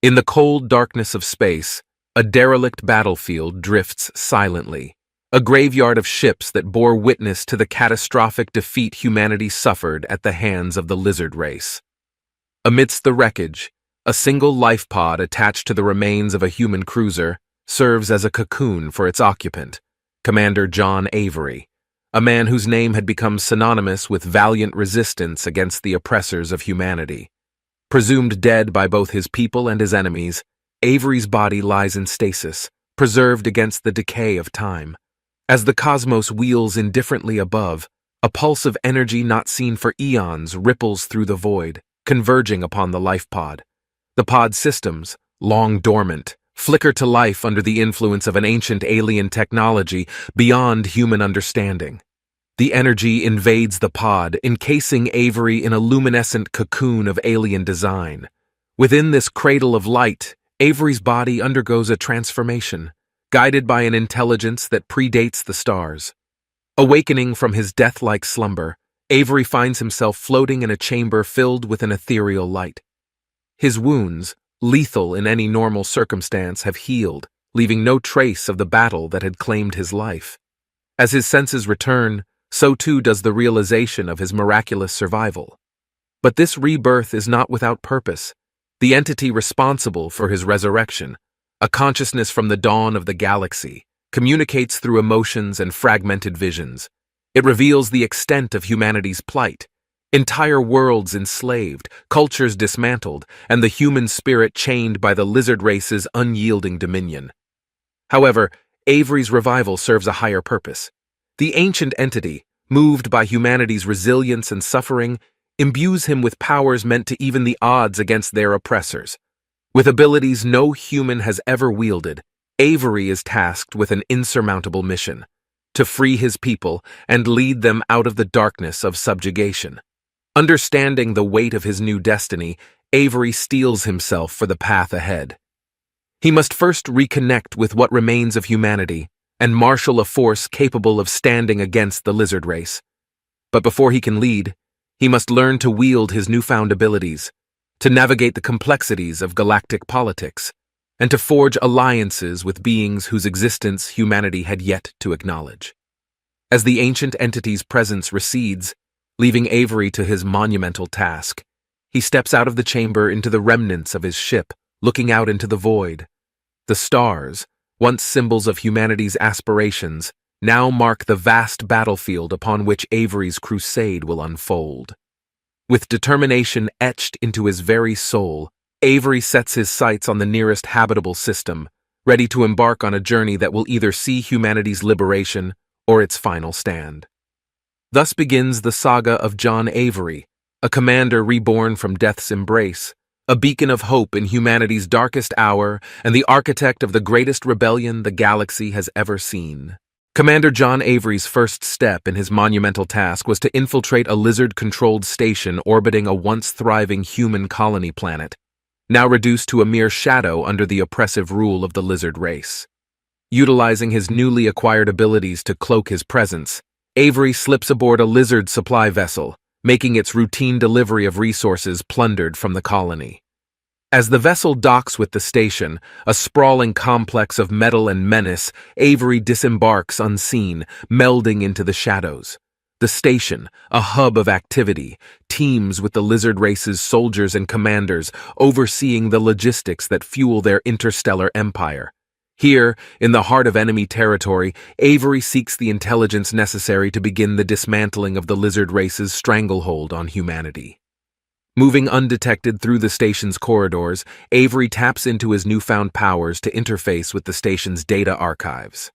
In the cold darkness of space, a derelict battlefield drifts silently, a graveyard of ships that bore witness to the catastrophic defeat humanity suffered at the hands of the lizard race. Amidst the wreckage, a single life pod attached to the remains of a human cruiser serves as a cocoon for its occupant, Commander John Avery, a man whose name had become synonymous with valiant resistance against the oppressors of humanity. Presumed dead by both his people and his enemies, Avery's body lies in stasis, preserved against the decay of time. As the cosmos wheels indifferently above, a pulse of energy not seen for eons ripples through the void, converging upon the life pod. The pod's systems, long dormant, flicker to life under the influence of an ancient alien technology beyond human understanding. The energy invades the pod, encasing Avery in a luminescent cocoon of alien design. Within this cradle of light, Avery's body undergoes a transformation, guided by an intelligence that predates the stars. Awakening from his death-like slumber, Avery finds himself floating in a chamber filled with an ethereal light. His wounds, lethal in any normal circumstance, have healed, leaving no trace of the battle that had claimed his life. As his senses return, so too does the realization of his miraculous survival. But this rebirth is not without purpose. The entity responsible for his resurrection, a consciousness from the dawn of the galaxy, communicates through emotions and fragmented visions. It reveals the extent of humanity's plight. Entire worlds enslaved, cultures dismantled, and the human spirit chained by the lizard race's unyielding dominion. However, Avery's revival serves a higher purpose. The ancient entity, moved by humanity's resilience and suffering, imbues him with powers meant to even the odds against their oppressors. With abilities no human has ever wielded, Avery is tasked with an insurmountable mission: to free his people and lead them out of the darkness of subjugation. Understanding the weight of his new destiny, Avery steels himself for the path ahead. He must first reconnect with what remains of humanity and marshal a force capable of standing against the lizard race. But before he can lead, he must learn to wield his newfound abilities, to navigate the complexities of galactic politics, and to forge alliances with beings whose existence humanity had yet to acknowledge. As the ancient entity's presence recedes, leaving Avery to his monumental task, he steps out of the chamber into the remnants of his ship, looking out into the void. The stars, once symbols of humanity's aspirations, now mark the vast battlefield upon which Avery's crusade will unfold. With determination etched into his very soul, Avery sets his sights on the nearest habitable system, ready to embark on a journey that will either see humanity's liberation or its final stand. Thus begins the saga of John Avery, a commander reborn from death's embrace, a beacon of hope in humanity's darkest hour, and the architect of the greatest rebellion the galaxy has ever seen. Commander John Avery's first step in his monumental task was to infiltrate a lizard-controlled station orbiting a once-thriving human colony planet, now reduced to a mere shadow under the oppressive rule of the lizard race. Utilizing his newly acquired abilities to cloak his presence, Avery slips aboard a lizard supply vessel, making its routine delivery of resources plundered from the colony. As the vessel docks with the station, a sprawling complex of metal and menace, Avery disembarks unseen, melding into the shadows. The station, a hub of activity, teems with the lizard race's soldiers and commanders, overseeing the logistics that fuel their interstellar empire. Here, in the heart of enemy territory, Avery seeks the intelligence necessary to begin the dismantling of the lizard race's stranglehold on humanity. Moving undetected through the station's corridors, Avery taps into his newfound powers to interface with the station's data archives.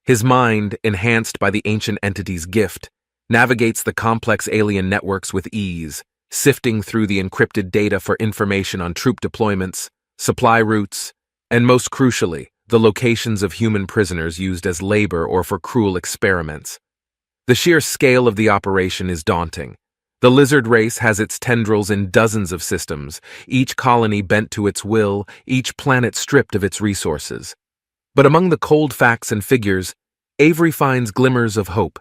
His mind, enhanced by the ancient entity's gift, navigates the complex alien networks with ease, sifting through the encrypted data for information on troop deployments, supply routes, and most crucially, the locations of human prisoners used as labor or for cruel experiments. The sheer scale of the operation is daunting. The lizard race has its tendrils in dozens of systems, each colony bent to its will, each planet stripped of its resources. But among the cold facts and figures, Avery finds glimmers of hope,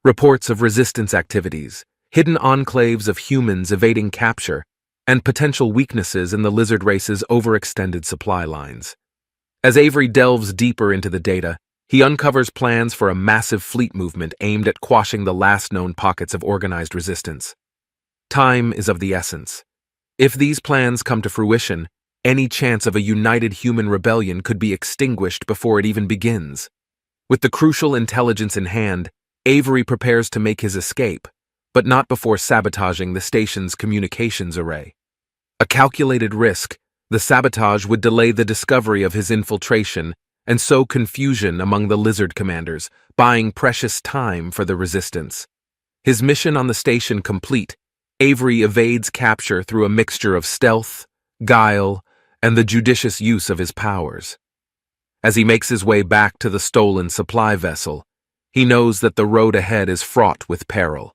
reports of resistance activities, hidden enclaves of humans evading capture, and potential weaknesses in the lizard race's overextended supply lines. As Avery delves deeper into the data, he uncovers plans for a massive fleet movement aimed at quashing the last known pockets of organized resistance. Time is of the essence. If these plans come to fruition, any chance of a united human rebellion could be extinguished before it even begins. With the crucial intelligence in hand, Avery prepares to make his escape, but not before sabotaging the station's communications array. A calculated risk, the sabotage would delay the discovery of his infiltration and sow confusion among the lizard commanders, buying precious time for the resistance. His mission on the station complete, Avery evades capture through a mixture of stealth, guile, and the judicious use of his powers. As he makes his way back to the stolen supply vessel, he knows that the road ahead is fraught with peril.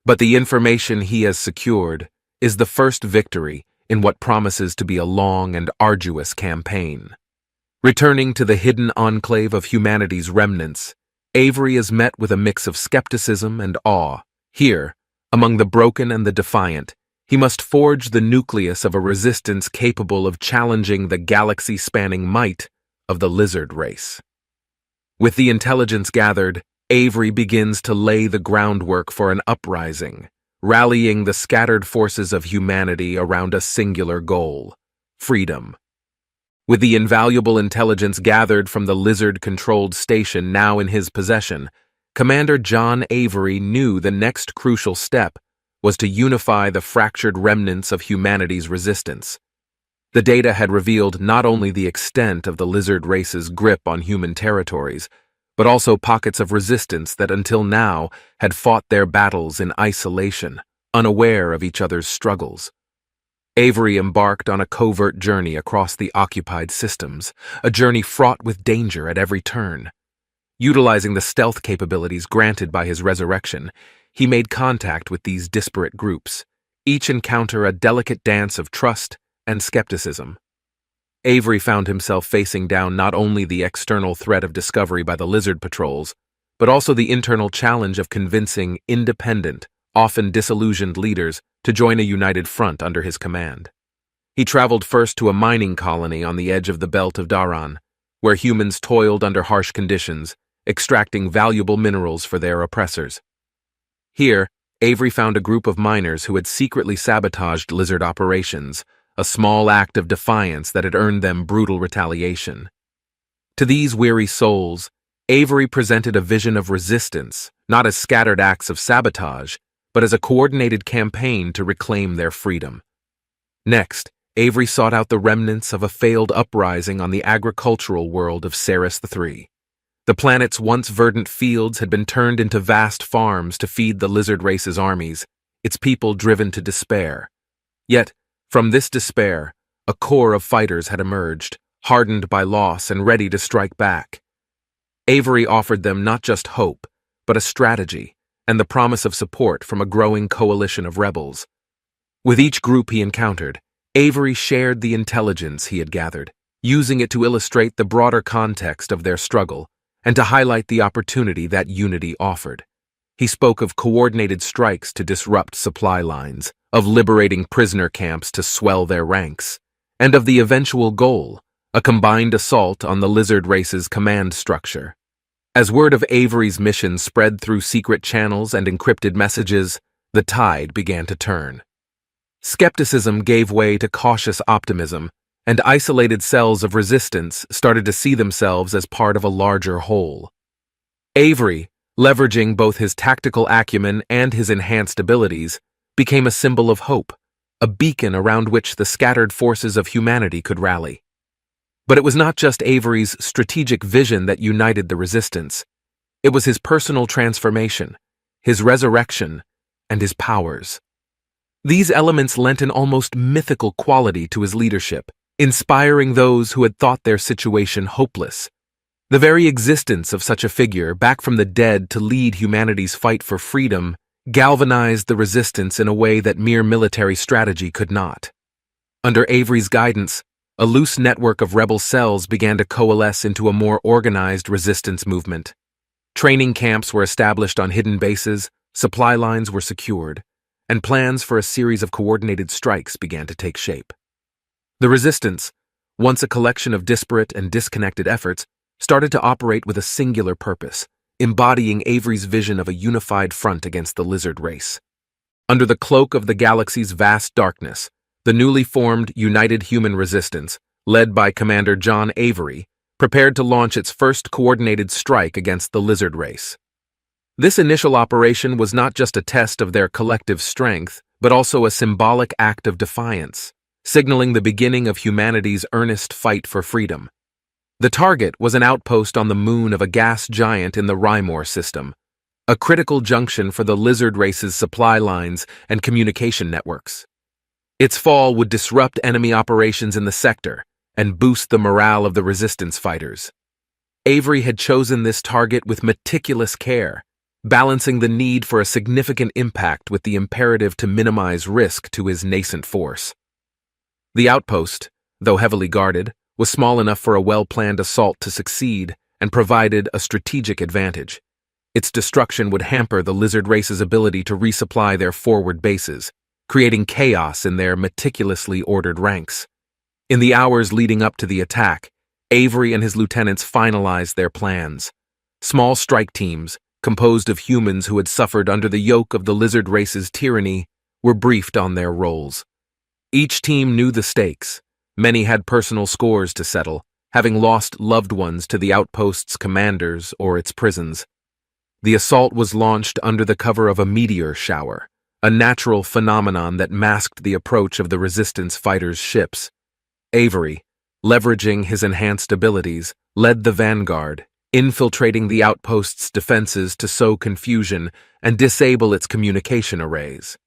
But the information he has secured is the first victory in what promises to be a long and arduous campaign. Returning to the hidden enclave of humanity's remnants, Avery is met with a mix of skepticism and awe. Here, among the broken and the defiant, he must forge the nucleus of a resistance capable of challenging the galaxy-spanning might of the lizard race. With the intelligence gathered, Avery begins to lay the groundwork for an uprising, rallying the scattered forces of humanity around a singular goal: freedom. With the invaluable intelligence gathered from the lizard-controlled station now in his possession, Commander John Avery knew the next crucial step was to unify the fractured remnants of humanity's resistance. The data had revealed not only the extent of the lizard race's grip on human territories, but also pockets of resistance that until now had fought their battles in isolation, unaware of each other's struggles. Avery embarked on a covert journey across the occupied systems, a journey fraught with danger at every turn. Utilizing the stealth capabilities granted by his resurrection, he made contact with these disparate groups, each encounter a delicate dance of trust and skepticism. Avery found himself facing down not only the external threat of discovery by the lizard patrols, but also the internal challenge of convincing independent, often disillusioned leaders to join a united front under his command. He traveled first to a mining colony on the edge of the belt of Daran, where humans toiled under harsh conditions, extracting valuable minerals for their oppressors. Here, Avery found a group of miners who had secretly sabotaged lizard operations, a small act of defiance that had earned them brutal retaliation. To these weary souls, Avery presented a vision of resistance, not as scattered acts of sabotage, but as a coordinated campaign to reclaim their freedom. Next, Avery sought out the remnants of a failed uprising on the agricultural world of Ceres III. The planet's once verdant fields had been turned into vast farms to feed the lizard race's armies, its people driven to despair. Yet, from this despair, a core of fighters had emerged, hardened by loss and ready to strike back. Avery offered them not just hope, but a strategy and the promise of support from a growing coalition of rebels. With each group he encountered, Avery shared the intelligence he had gathered, using it to illustrate the broader context of their struggle and to highlight the opportunity that unity offered. He spoke of coordinated strikes to disrupt supply lines, of liberating prisoner camps to swell their ranks, and of the eventual goal, a combined assault on the lizard race's command structure. As word of Avery's mission spread through secret channels and encrypted messages, the tide began to turn. Skepticism gave way to cautious optimism, and isolated cells of resistance started to see themselves as part of a larger whole. Avery, leveraging both his tactical acumen and his enhanced abilities, became a symbol of hope, a beacon around which the scattered forces of humanity could rally. But it was not just Avery's strategic vision that united the resistance. It was his personal transformation, his resurrection, and his powers. These elements lent an almost mythical quality to his leadership, inspiring those who had thought their situation hopeless. The very existence of such a figure, back from the dead to lead humanity's fight for freedom, galvanized the resistance in a way that mere military strategy could not. Under Avery's guidance, a loose network of rebel cells began to coalesce into a more organized resistance movement. Training camps were established on hidden bases, supply lines were secured, and plans for a series of coordinated strikes began to take shape. The Resistance, once a collection of disparate and disconnected efforts, started to operate with a singular purpose, embodying Avery's vision of a unified front against the lizard race. Under the cloak of the galaxy's vast darkness, the newly formed United Human Resistance, led by Commander John Avery, prepared to launch its first coordinated strike against the lizard race. This initial operation was not just a test of their collective strength, but also a symbolic act of defiance, signaling the beginning of humanity's earnest fight for freedom. The target was an outpost on the moon of a gas giant in the Rymor system, a critical junction for the lizard race's supply lines and communication networks. Its fall would disrupt enemy operations in the sector and boost the morale of the Resistance fighters. Avery had chosen this target with meticulous care, balancing the need for a significant impact with the imperative to minimize risk to his nascent force. The outpost, though heavily guarded, was small enough for a well-planned assault to succeed and provided a strategic advantage. Its destruction would hamper the lizard race's ability to resupply their forward bases, creating chaos in their meticulously ordered ranks. In the hours leading up to the attack, Avery and his lieutenants finalized their plans. Small strike teams, composed of humans who had suffered under the yoke of the lizard race's tyranny, were briefed on their roles. Each team knew the stakes. Many had personal scores to settle, having lost loved ones to the outpost's commanders or its prisons. The assault was launched under the cover of a meteor shower, a natural phenomenon that masked the approach of the Resistance fighters' ships. Avery, leveraging his enhanced abilities, led the vanguard, infiltrating the outpost's defenses to sow confusion and disable its communication arrays.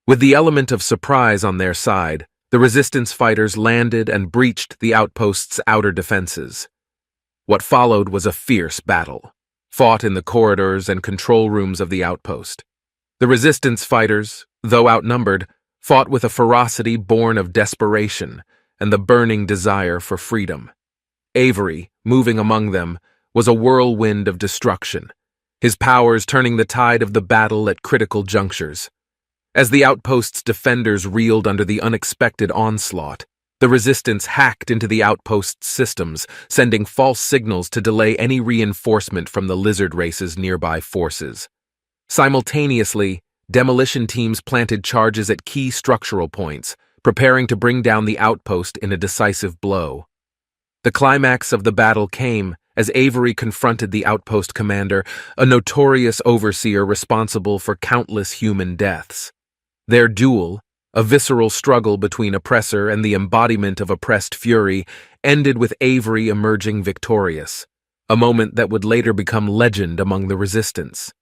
With the element of surprise on their side, the Resistance fighters landed and breached the outpost's outer defenses. What followed was a fierce battle, fought in the corridors and control rooms of the outpost. The Resistance fighters, though outnumbered, fought with a ferocity born of desperation and the burning desire for freedom. Avery, moving among them, was a whirlwind of destruction, his powers turning the tide of the battle at critical junctures. As the outpost's defenders reeled under the unexpected onslaught, the Resistance hacked into the outpost's systems, sending false signals to delay any reinforcement from the lizard race's nearby forces. Simultaneously, demolition teams planted charges at key structural points, preparing to bring down the outpost in a decisive blow. The climax of the battle came as Avery confronted the outpost commander, a notorious overseer responsible for countless human deaths. Their duel, a visceral struggle between oppressor and the embodiment of oppressed fury, ended with Avery emerging victorious, a moment that would later become legend among the Resistance.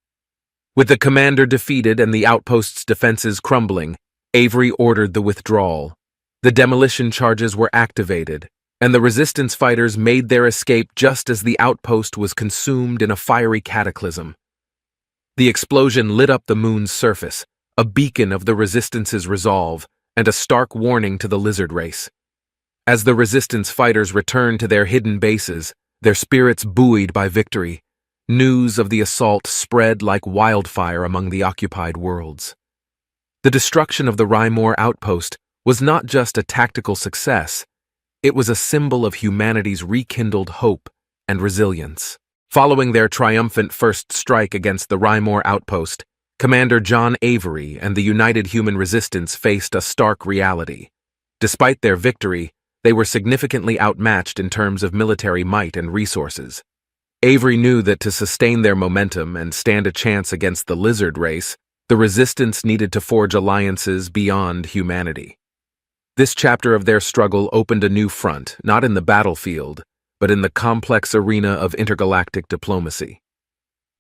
With the commander defeated and the outpost's defenses crumbling, Avery ordered the withdrawal. The demolition charges were activated, and the Resistance fighters made their escape just as the outpost was consumed in a fiery cataclysm. The explosion lit up the moon's surface, a beacon of the Resistance's resolve and a stark warning to the lizard race. As the Resistance fighters returned to their hidden bases, their spirits buoyed by victory, news of the assault spread like wildfire among the occupied worlds. The destruction of the Rymor outpost was not just a tactical success, it was a symbol of humanity's rekindled hope and resilience. Following their triumphant first strike against the Rymor outpost, Commander John Avery and the United Human Resistance faced a stark reality. Despite their victory, they were significantly outmatched in terms of military might and resources. Avery knew that to sustain their momentum and stand a chance against the lizard race, the Resistance needed to forge alliances beyond humanity. This chapter of their struggle opened a new front, not in the battlefield, but in the complex arena of intergalactic diplomacy.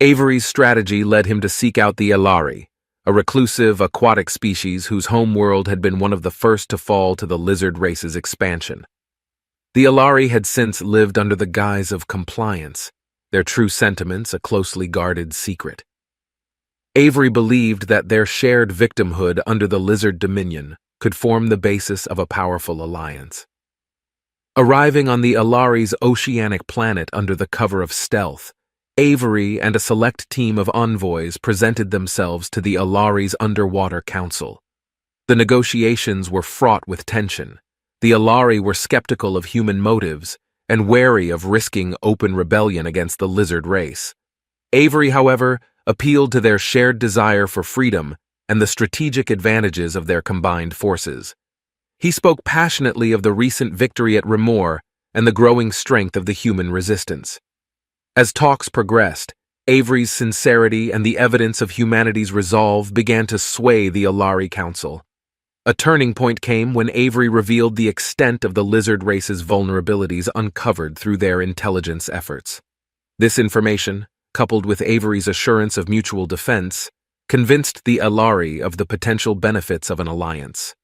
Avery's strategy led him to seek out the Elari, a reclusive aquatic species whose homeworld had been one of the first to fall to the lizard race's expansion. The Elari had since lived under the guise of compliance, their true sentiments a closely guarded secret. Avery believed that their shared victimhood under the lizard dominion could form the basis of a powerful alliance. Arriving on the Elari's oceanic planet under the cover of stealth, Avery and a select team of envoys presented themselves to the Alari's Underwater Council. The negotiations were fraught with tension. The Alari were skeptical of human motives and wary of risking open rebellion against the lizard race. Avery, however, appealed to their shared desire for freedom and the strategic advantages of their combined forces. He spoke passionately of the recent victory at Remor and the growing strength of the human resistance. As talks progressed, Avery's sincerity and the evidence of humanity's resolve began to sway the Alari Council. A turning point came when Avery revealed the extent of the lizard race's vulnerabilities uncovered through their intelligence efforts. This information, coupled with Avery's assurance of mutual defense, convinced the Alari of the potential benefits of an alliance.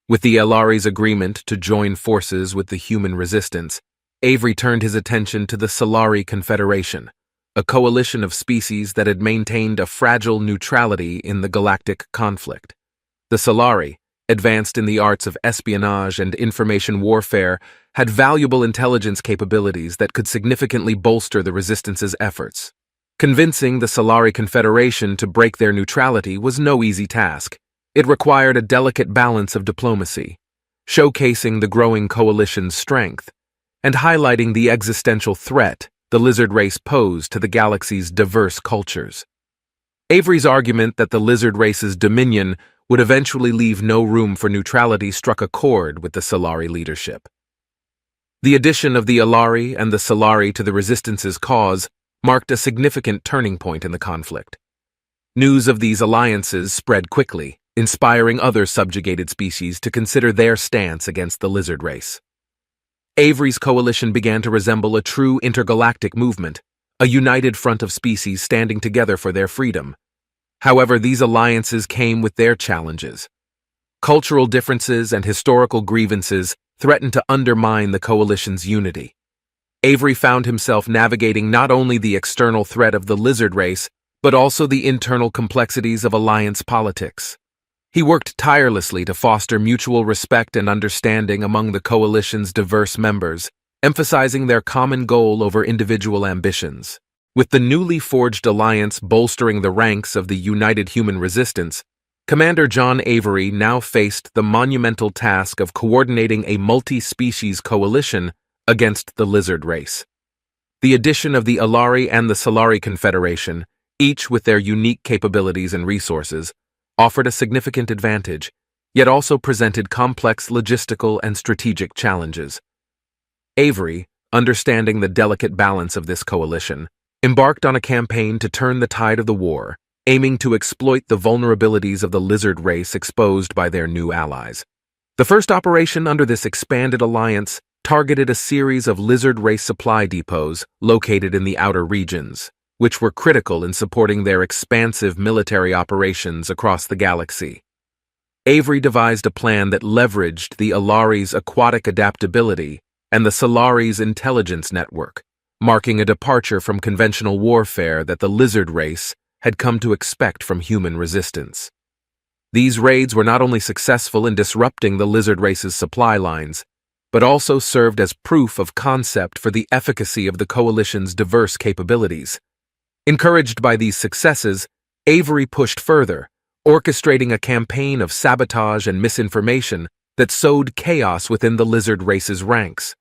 With the Alari's agreement to join forces with the human resistance, Avery turned his attention to the Solari Confederation, a coalition of species that had maintained a fragile neutrality in the galactic conflict. The Solari, advanced in the arts of espionage and information warfare, had valuable intelligence capabilities that could significantly bolster the Resistance's efforts. Convincing the Solari Confederation to break their neutrality was no easy task. It required a delicate balance of diplomacy, showcasing the growing coalition's strength, and highlighting the existential threat the lizard race posed to the galaxy's diverse cultures. Avery's argument that the lizard race's dominion would eventually leave no room for neutrality struck a chord with the Solari leadership. The addition of the Alari and the Solari to the Resistance's cause marked a significant turning point in the conflict. News of these alliances spread quickly, inspiring other subjugated species to consider their stance against the lizard race. Avery's coalition began to resemble a true intergalactic movement, a united front of species standing together for their freedom. However, these alliances came with their challenges. Cultural differences and historical grievances threatened to undermine the coalition's unity. Avery found himself navigating not only the external threat of the lizard race, but also the internal complexities of alliance politics. He worked tirelessly to foster mutual respect and understanding among the coalition's diverse members, emphasizing their common goal over individual ambitions. With the newly forged alliance bolstering the ranks of the United Human Resistance, Commander John Avery now faced the monumental task of coordinating a multi-species coalition against the lizard race. The addition of the Alari and the Solari Confederation, each with their unique capabilities and resources, offered a significant advantage, yet also presented complex logistical and strategic challenges. Avery, understanding the delicate balance of this coalition, embarked on a campaign to turn the tide of the war, aiming to exploit the vulnerabilities of the lizard race exposed by their new allies. The first operation under this expanded alliance targeted a series of lizard race supply depots located in the outer regions, which were critical in supporting their expansive military operations across the galaxy. Avery devised a plan that leveraged the Alari's aquatic adaptability and the Solari's intelligence network, marking a departure from conventional warfare that the lizard race had come to expect from human resistance. These raids were not only successful in disrupting the lizard race's supply lines, but also served as proof of concept for the efficacy of the coalition's diverse capabilities. Encouraged by these successes, Avery pushed further, orchestrating a campaign of sabotage and misinformation that sowed chaos within the lizard race's ranks.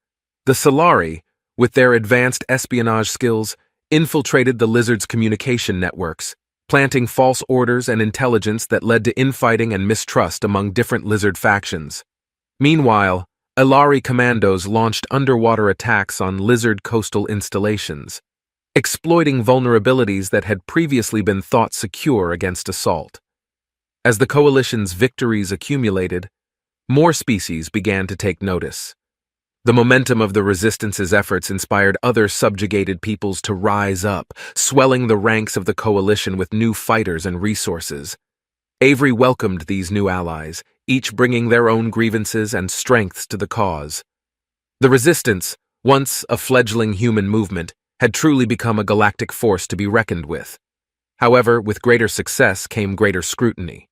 The Solari, with their advanced espionage skills, infiltrated the lizard's communication networks, planting false orders and intelligence that led to infighting and mistrust among different lizard factions. Meanwhile, Alari commandos launched underwater attacks on lizard coastal installations, exploiting vulnerabilities that had previously been thought secure against assault. As the coalition's victories accumulated, more species began to take notice. The momentum of the Resistance's efforts inspired other subjugated peoples to rise up, swelling the ranks of the coalition with new fighters and resources. Avery welcomed these new allies, each bringing their own grievances and strengths to the cause. The Resistance, once a fledgling human movement, had truly become a galactic force to be reckoned with. However, with greater success came greater scrutiny.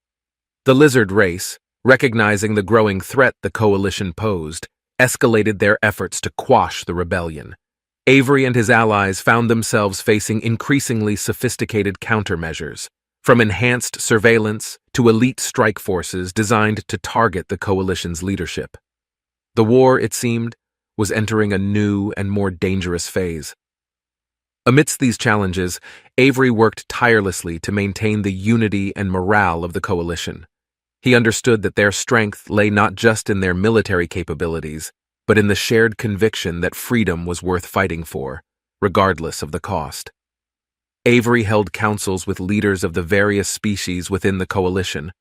The lizard race, recognizing the growing threat the coalition posed, escalated their efforts to quash the rebellion. Avery and his allies found themselves facing increasingly sophisticated countermeasures, from enhanced surveillance to elite strike forces designed to target the coalition's leadership. The war, it seemed, was entering a new and more dangerous phase. Amidst these challenges, Avery worked tirelessly to maintain the unity and morale of the coalition. He understood that their strength lay not just in their military capabilities, but in the shared conviction that freedom was worth fighting for, regardless of the cost. Avery held councils with leaders of the various species within the coalition,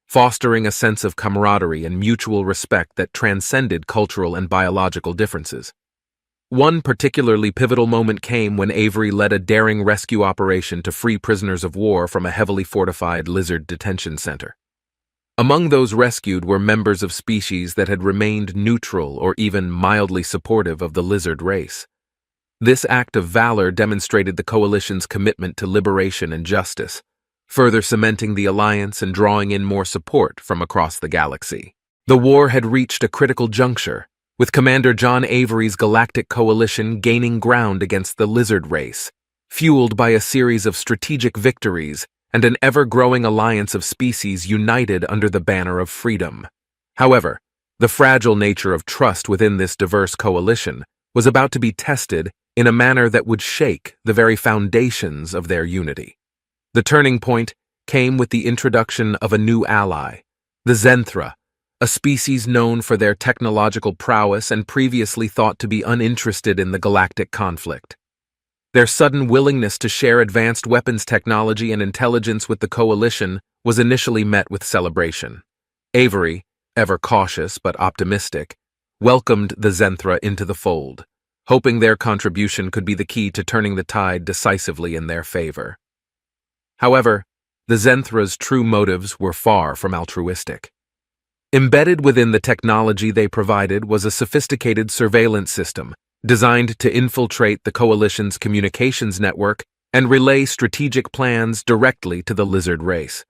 fostering a sense of camaraderie and mutual respect that transcended cultural and biological differences. One particularly pivotal moment came when Avery led a daring rescue operation to free prisoners of war from a heavily fortified lizard detention center. Among those rescued were members of species that had remained neutral or even mildly supportive of the lizard race. This act of valor demonstrated the coalition's commitment to liberation and justice, further cementing the alliance and drawing in more support from across the galaxy. The war had reached a critical juncture, with Commander John Avery's Galactic Coalition gaining ground against the lizard race, fueled by a series of strategic victories and an ever-growing alliance of species united under the banner of freedom. However, the fragile nature of trust within this diverse coalition was about to be tested in a manner that would shake the very foundations of their unity. The turning point came with the introduction of a new ally, the Zenthra, a species known for their technological prowess and previously thought to be uninterested in the galactic conflict. Their sudden willingness to share advanced weapons technology and intelligence with the coalition was initially met with celebration. Avery, ever cautious but optimistic, welcomed the Zenthra into the fold, hoping their contribution could be the key to turning the tide decisively in their favor. However, the Zenthra's true motives were far from altruistic. Embedded within the technology they provided was a sophisticated surveillance system designed to infiltrate the coalition's communications network and relay strategic plans directly to the lizard race.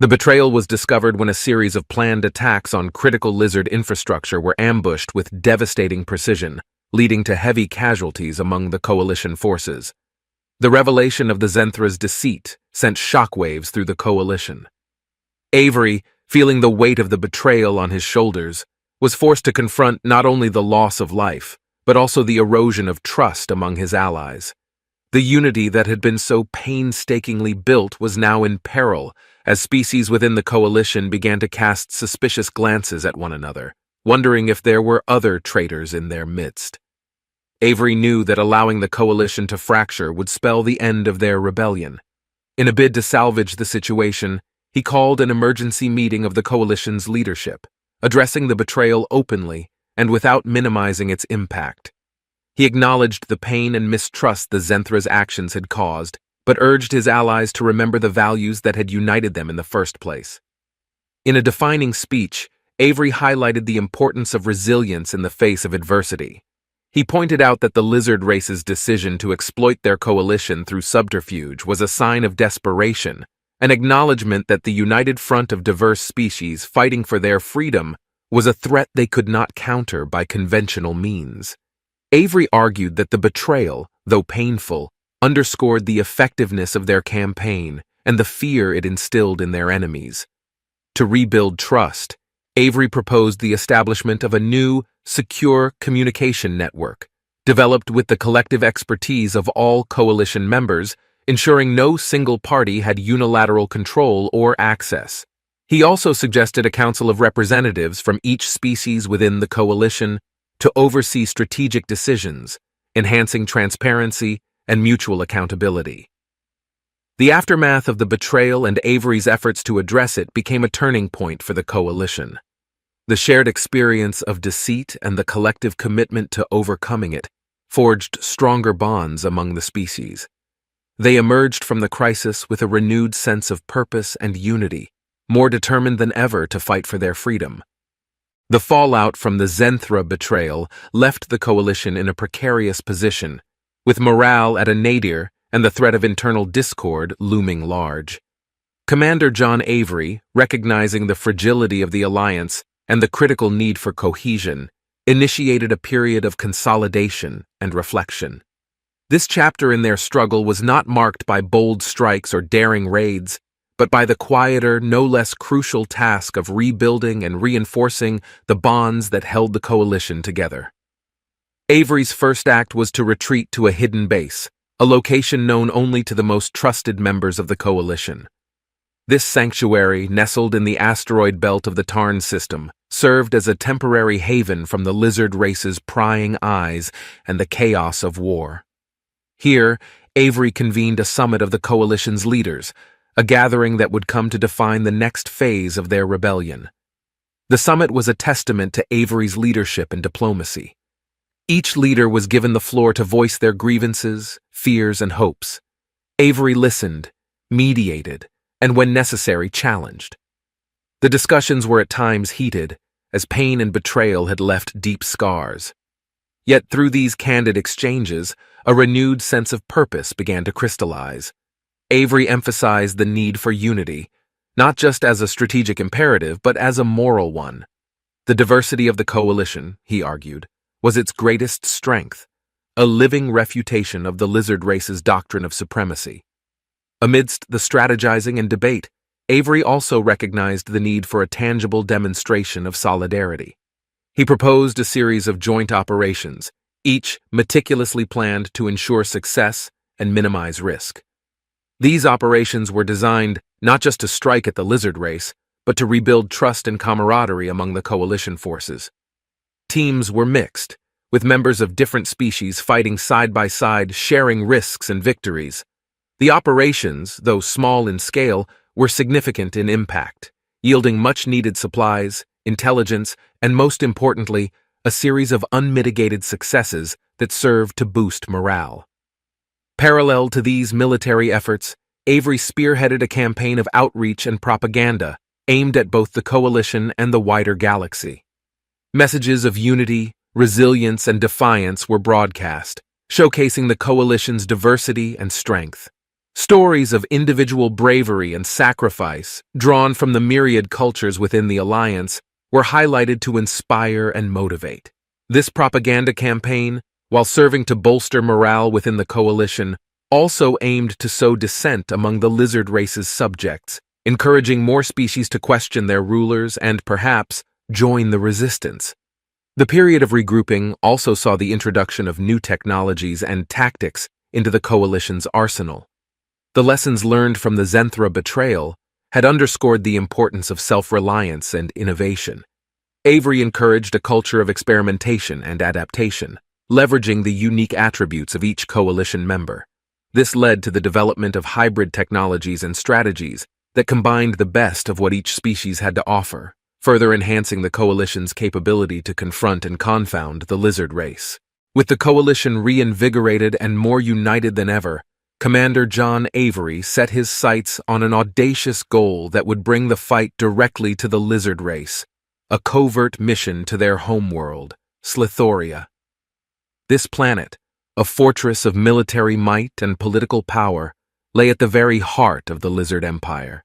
The betrayal was discovered when a series of planned attacks on critical lizard infrastructure were ambushed with devastating precision, leading to heavy casualties among the coalition forces. The revelation of the Zenthra's deceit sent shockwaves through the coalition. Avery, feeling the weight of the betrayal on his shoulders, was forced to confront not only the loss of life, but also the erosion of trust among his allies. The unity that had been so painstakingly built was now in peril as species within the coalition began to cast suspicious glances at one another, wondering if there were other traitors in their midst. Avery knew that allowing the coalition to fracture would spell the end of their rebellion. In a bid to salvage the situation, he called an emergency meeting of the coalition's leadership, addressing the betrayal openly and without minimizing its impact. He acknowledged the pain and mistrust the Zenthra's actions had caused, but urged his allies to remember the values that had united them in the first place. In a defining speech, Avery highlighted the importance of resilience in the face of adversity. He pointed out that the lizard race's decision to exploit their coalition through subterfuge was a sign of desperation, an acknowledgement that the united front of diverse species fighting for their freedom was a threat they could not counter by conventional means. Avery argued that the betrayal, though painful, underscored the effectiveness of their campaign and the fear it instilled in their enemies. To rebuild trust, Avery proposed the establishment of a new, secure communication network, developed with the collective expertise of all coalition members, ensuring no single party had unilateral control or access. He also suggested a council of representatives from each species within the coalition to oversee strategic decisions, enhancing transparency and mutual accountability. The aftermath of the betrayal and Avery's efforts to address it became a turning point for the coalition. The shared experience of deceit and the collective commitment to overcoming it forged stronger bonds among the species. They emerged from the crisis with a renewed sense of purpose and unity, more determined than ever to fight for their freedom. The fallout from the Zenthra betrayal left the coalition in a precarious position, with morale at a nadir and the threat of internal discord looming large. Commander John Avery, recognizing the fragility of the alliance and the critical need for cohesion, initiated a period of consolidation and reflection. This chapter in their struggle was not marked by bold strikes or daring raids, but by the quieter, no less crucial task of rebuilding and reinforcing the bonds that held the coalition together. Avery's first act was to retreat to a hidden base, a location known only to the most trusted members of the coalition. This sanctuary, nestled in the asteroid belt of the Tarn system, served as a temporary haven from the lizard race's prying eyes and the chaos of war. Here, Avery convened a summit of the coalition's leaders, a gathering that would come to define the next phase of their rebellion. The summit was a testament to Avery's leadership and diplomacy. Each leader was given the floor to voice their grievances, fears, and hopes. Avery listened, mediated, and when necessary, challenged. The discussions were at times heated, as pain and betrayal had left deep scars. Yet through these candid exchanges, a renewed sense of purpose began to crystallize. Avery emphasized the need for unity, not just as a strategic imperative, but as a moral one. The diversity of the coalition, he argued, was its greatest strength, a living refutation of the lizard race's doctrine of supremacy. Amidst the strategizing and debate, Avery also recognized the need for a tangible demonstration of solidarity. He proposed a series of joint operations, each meticulously planned to ensure success and minimize risk. These operations were designed not just to strike at the lizard race, but to rebuild trust and camaraderie among the coalition forces. Teams were mixed, with members of different species fighting side by side, sharing risks and victories. The operations, though small in scale, were significant in impact, yielding much-needed supplies, intelligence, and most importantly, a series of unmitigated successes that served to boost morale. Parallel to these military efforts, Avery spearheaded a campaign of outreach and propaganda aimed at both the coalition and the wider galaxy. Messages of unity, resilience, and defiance were broadcast, showcasing the coalition's diversity and strength. Stories of individual bravery and sacrifice, drawn from the myriad cultures within the Alliance, were highlighted to inspire and motivate. This propaganda campaign, while serving to bolster morale within the coalition, also aimed to sow dissent among the lizard race's subjects, encouraging more species to question their rulers and, perhaps, join the resistance. The period of regrouping also saw the introduction of new technologies and tactics into the coalition's arsenal. The lessons learned from the Zenthra betrayal had underscored the importance of self-reliance and innovation. Avery encouraged a culture of experimentation and adaptation, leveraging the unique attributes of each coalition member. This led to the development of hybrid technologies and strategies that combined the best of what each species had to offer, further enhancing the coalition's capability to confront and confound the lizard race. With the coalition reinvigorated and more united than ever, Commander John Avery set his sights on an audacious goal that would bring the fight directly to the lizard race, a covert mission to their homeworld, Slithoria. This planet, a fortress of military might and political power, lay at the very heart of the Lizard Empire.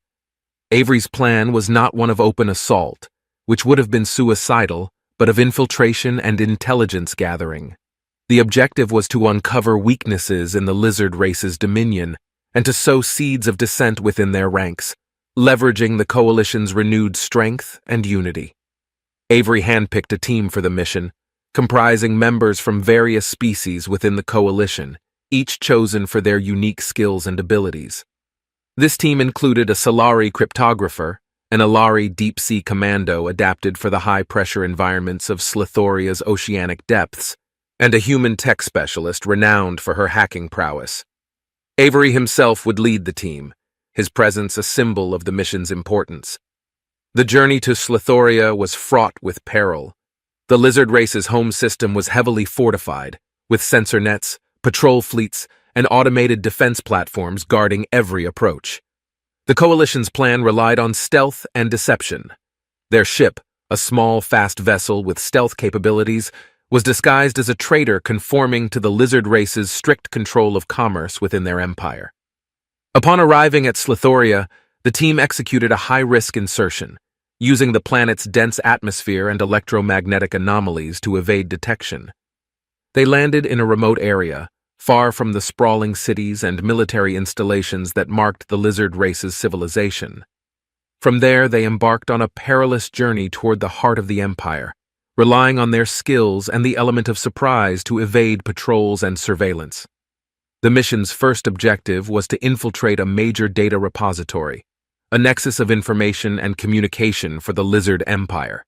Avery's plan was not one of open assault, which would have been suicidal, but of infiltration and intelligence gathering. The objective was to uncover weaknesses in the lizard race's dominion and to sow seeds of dissent within their ranks, leveraging the coalition's renewed strength and unity. Avery handpicked a team for the mission, comprising members from various species within the coalition, each chosen for their unique skills and abilities. This team included a Solari cryptographer, an Alari deep-sea commando adapted for the high-pressure environments of Slithoria's oceanic depths, and a human tech specialist renowned for her hacking prowess. Avery himself would lead the team, his presence a symbol of the mission's importance. The journey to Slithoria was fraught with peril. The lizard race's home system was heavily fortified, with sensor nets, patrol fleets, and automated defense platforms guarding every approach. The coalition's plan relied on stealth and deception. Their ship, a small, fast vessel with stealth capabilities, was disguised as a trader conforming to the lizard race's strict control of commerce within their empire. Upon arriving at Slithoria, the team executed a high-risk insertion, using the planet's dense atmosphere and electromagnetic anomalies to evade detection. They landed in a remote area, far from the sprawling cities and military installations that marked the lizard race's civilization. From there, they embarked on a perilous journey toward the heart of the empire, relying on their skills and the element of surprise to evade patrols and surveillance. The mission's first objective was to infiltrate a major data repository, a nexus of information and communication for the Lizard Empire.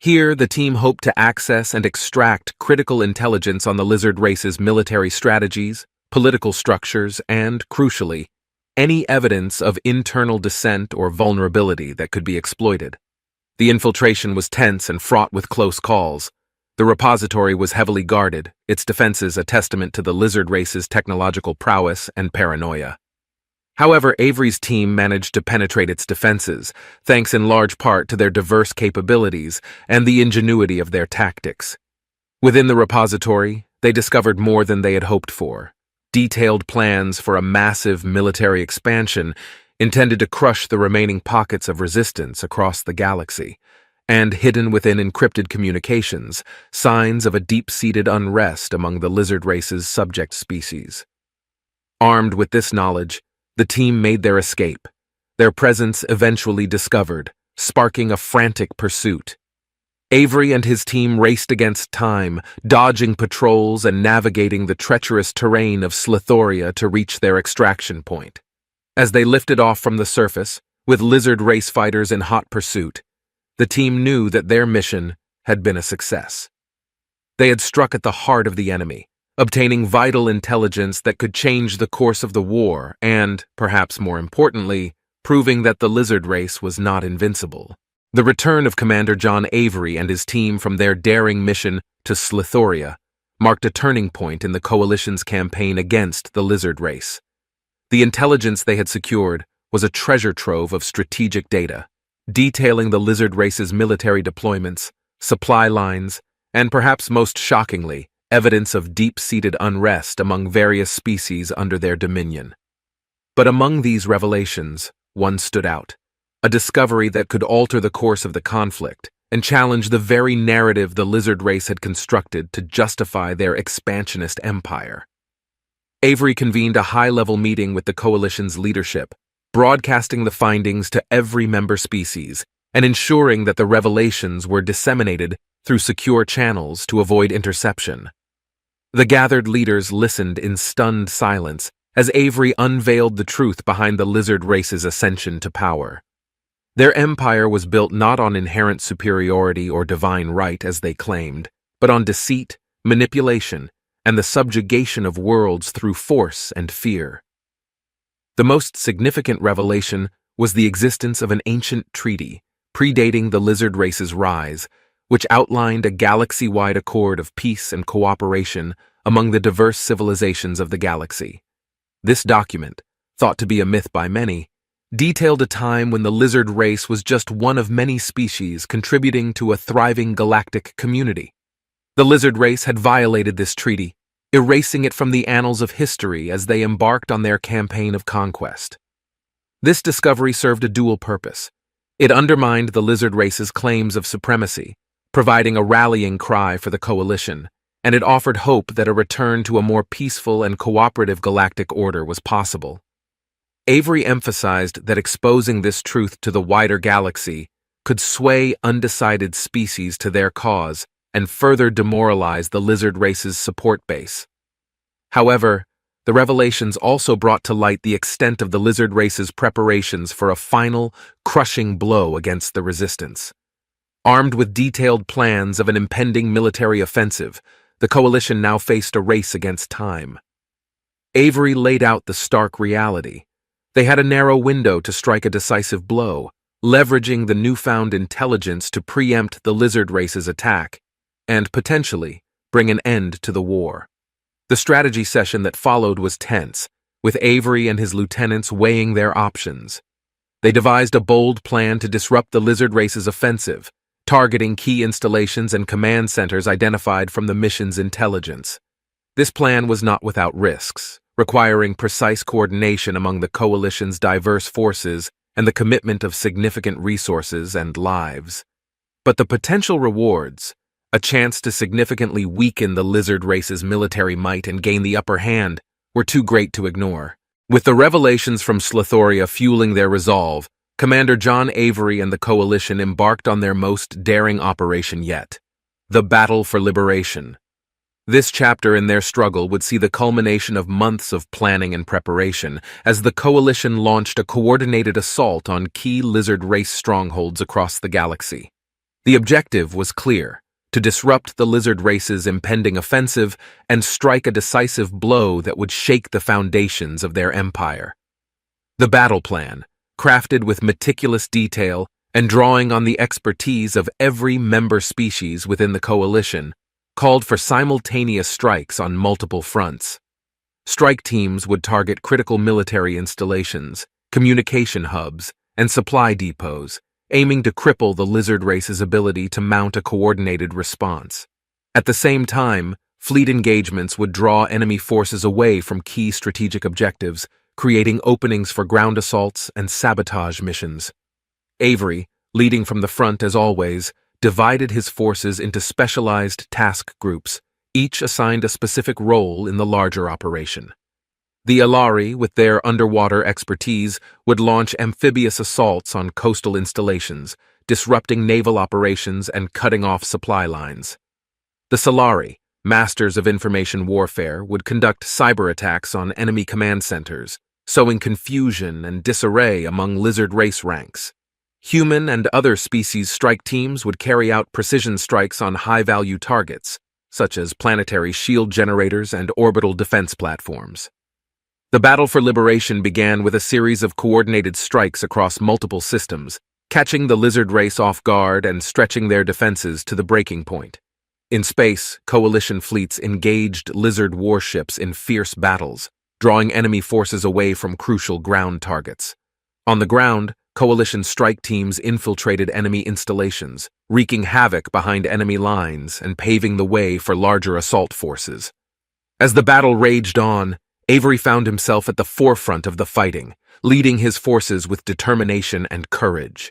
Here, the team hoped to access and extract critical intelligence on the lizard race's military strategies, political structures, and, crucially, any evidence of internal dissent or vulnerability that could be exploited. The infiltration was tense and fraught with close calls. The repository was heavily guarded, its defenses a testament to the lizard race's technological prowess and paranoia. However, Avery's team managed to penetrate its defenses, thanks in large part to their diverse capabilities and the ingenuity of their tactics. Within the repository, they discovered more than they had hoped for: detailed plans for a massive military expansion intended to crush the remaining pockets of resistance across the galaxy, and hidden within encrypted communications, signs of a deep-seated unrest among the lizard race's subject species. Armed with this knowledge, the team made their escape, their presence eventually discovered, sparking a frantic pursuit. Avery and his team raced against time, dodging patrols and navigating the treacherous terrain of Slithoria to reach their extraction point. As they lifted off from the surface, with lizard race fighters in hot pursuit, the team knew that their mission had been a success. They had struck at the heart of the enemy, obtaining vital intelligence that could change the course of the war and, perhaps more importantly, proving that the lizard race was not invincible. The return of Commander John Avery and his team from their daring mission to Slithoria marked a turning point in the Coalition's campaign against the lizard race. The intelligence they had secured was a treasure trove of strategic data, detailing the lizard race's military deployments, supply lines, and perhaps most shockingly, evidence of deep-seated unrest among various species under their dominion. But among these revelations, one stood out, a discovery that could alter the course of the conflict and challenge the very narrative the lizard race had constructed to justify their expansionist empire. Avery convened a high-level meeting with the Coalition's leadership, broadcasting the findings to every member species and ensuring that the revelations were disseminated through secure channels to avoid interception. The gathered leaders listened in stunned silence as Avery unveiled the truth behind the lizard race's ascension to power. Their empire was built not on inherent superiority or divine right as they claimed, but on deceit, manipulation, and the subjugation of worlds through force and fear. The most significant revelation was the existence of an ancient treaty, predating the lizard race's rise, which outlined a galaxy-wide accord of peace and cooperation among the diverse civilizations of the galaxy. This document, thought to be a myth by many, detailed a time when the lizard race was just one of many species contributing to a thriving galactic community. The lizard race had violated this treaty, erasing it from the annals of history as they embarked on their campaign of conquest. This discovery served a dual purpose. It undermined the lizard race's claims of supremacy, providing a rallying cry for the Coalition, and it offered hope that a return to a more peaceful and cooperative galactic order was possible. Avery emphasized that exposing this truth to the wider galaxy could sway undecided species to their cause and further demoralize the lizard race's support base. However, the revelations also brought to light the extent of the lizard race's preparations for a final, crushing blow against the resistance. Armed with detailed plans of an impending military offensive, the Coalition now faced a race against time. Avery laid out the stark reality. They had a narrow window to strike a decisive blow, leveraging the newfound intelligence to preempt the lizard race's attack and, potentially, bring an end to the war. The strategy session that followed was tense, with Avery and his lieutenants weighing their options. They devised a bold plan to disrupt the lizard race's offensive, targeting key installations and command centers identified from the mission's intelligence. This plan was not without risks, requiring precise coordination among the Coalition's diverse forces and the commitment of significant resources and lives. But the potential rewards, a chance to significantly weaken the lizard race's military might and gain the upper hand, were too great to ignore. With the revelations from Slithoria fueling their resolve, Commander John Avery and the Coalition embarked on their most daring operation yet, the Battle for Liberation. This chapter in their struggle would see the culmination of months of planning and preparation as the Coalition launched a coordinated assault on key lizard race strongholds across the galaxy. The objective was clear: to disrupt the lizard race's impending offensive and strike a decisive blow that would shake the foundations of their empire. The battle plan, crafted with meticulous detail and drawing on the expertise of every member species within the Coalition, called for simultaneous strikes on multiple fronts. Strike teams would target critical military installations, communication hubs, and supply depots, aiming to cripple the lizard race's ability to mount a coordinated response. At the same time, fleet engagements would draw enemy forces away from key strategic objectives, creating openings for ground assaults and sabotage missions. Avery, leading from the front as always, divided his forces into specialized task groups, each assigned a specific role in the larger operation. The Alari, with their underwater expertise, would launch amphibious assaults on coastal installations, disrupting naval operations and cutting off supply lines. The Solari, masters of information warfare, would conduct cyber attacks on enemy command centers, sowing confusion and disarray among lizard race ranks. Human and other species strike teams would carry out precision strikes on high-value targets, such as planetary shield generators and orbital defense platforms. The battle for liberation began with a series of coordinated strikes across multiple systems, catching the lizard race off guard and stretching their defenses to the breaking point. In space, Coalition fleets engaged lizard warships in fierce battles, drawing enemy forces away from crucial ground targets. On the ground, Coalition strike teams infiltrated enemy installations, wreaking havoc behind enemy lines and paving the way for larger assault forces. As the battle raged on, Avery found himself at the forefront of the fighting, leading his forces with determination and courage.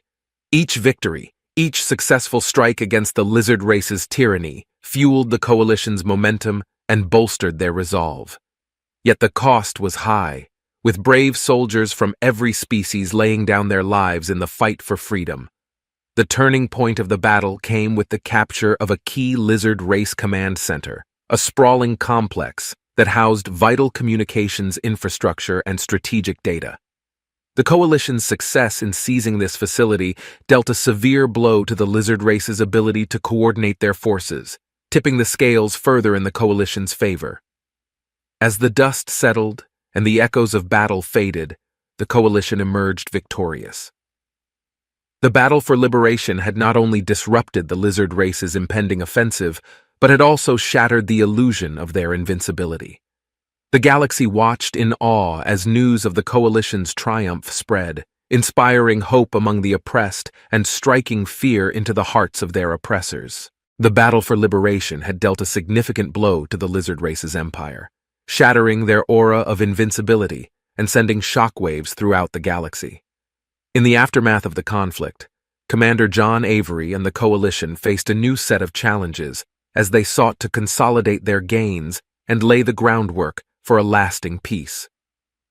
Each victory, each successful strike against the lizard race's tyranny, fueled the Coalition's momentum and bolstered their resolve. Yet the cost was high, with brave soldiers from every species laying down their lives in the fight for freedom. The turning point of the battle came with the capture of a key lizard race command center, a sprawling complex that housed vital communications infrastructure and strategic data. The Coalition's success in seizing this facility dealt a severe blow to the lizard race's ability to coordinate their forces, tipping the scales further in the Coalition's favor. As the dust settled and the echoes of battle faded, the Coalition emerged victorious. The battle for liberation had not only disrupted the lizard race's impending offensive, but had also shattered the illusion of their invincibility. The galaxy watched in awe as news of the Coalition's triumph spread, inspiring hope among the oppressed and striking fear into the hearts of their oppressors. The battle for liberation had dealt a significant blow to the lizard race's empire, shattering their aura of invincibility and sending shockwaves throughout the galaxy. In the aftermath of the conflict, Commander John Avery and the Coalition faced a new set of challenges as they sought to consolidate their gains and lay the groundwork for a lasting peace.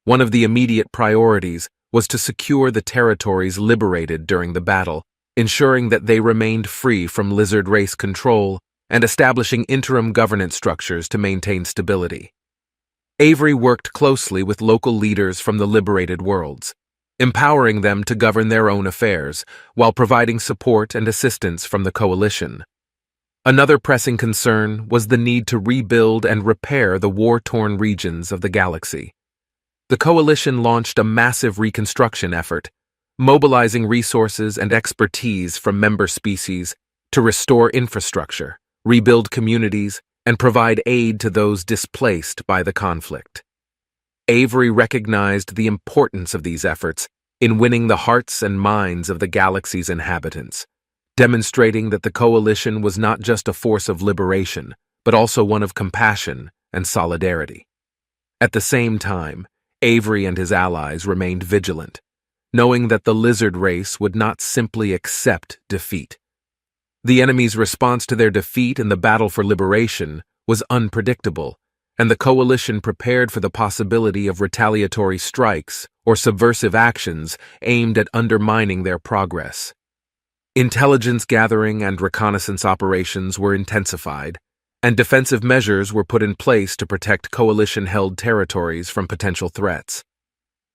One of the immediate priorities was to secure the territories liberated during the battle, ensuring that they remained free from lizard race control and establishing interim governance structures to maintain stability. Avery worked closely with local leaders from the liberated worlds, empowering them to govern their own affairs while providing support and assistance from the Coalition. Another pressing concern was the need to rebuild and repair the war-torn regions of the galaxy. The Coalition launched a massive reconstruction effort, mobilizing resources and expertise from member species to restore infrastructure, rebuild communities, and provide aid to those displaced by the conflict. Avery recognized the importance of these efforts in winning the hearts and minds of the galaxy's inhabitants, demonstrating that the Coalition was not just a force of liberation, but also one of compassion and solidarity. At the same time, Avery and his allies remained vigilant, knowing that the lizard race would not simply accept defeat. The enemy's response to their defeat in the battle for liberation was unpredictable, and the coalition prepared for the possibility of retaliatory strikes or subversive actions aimed at undermining their progress. Intelligence gathering and reconnaissance operations were intensified, and defensive measures were put in place to protect coalition-held territories from potential threats.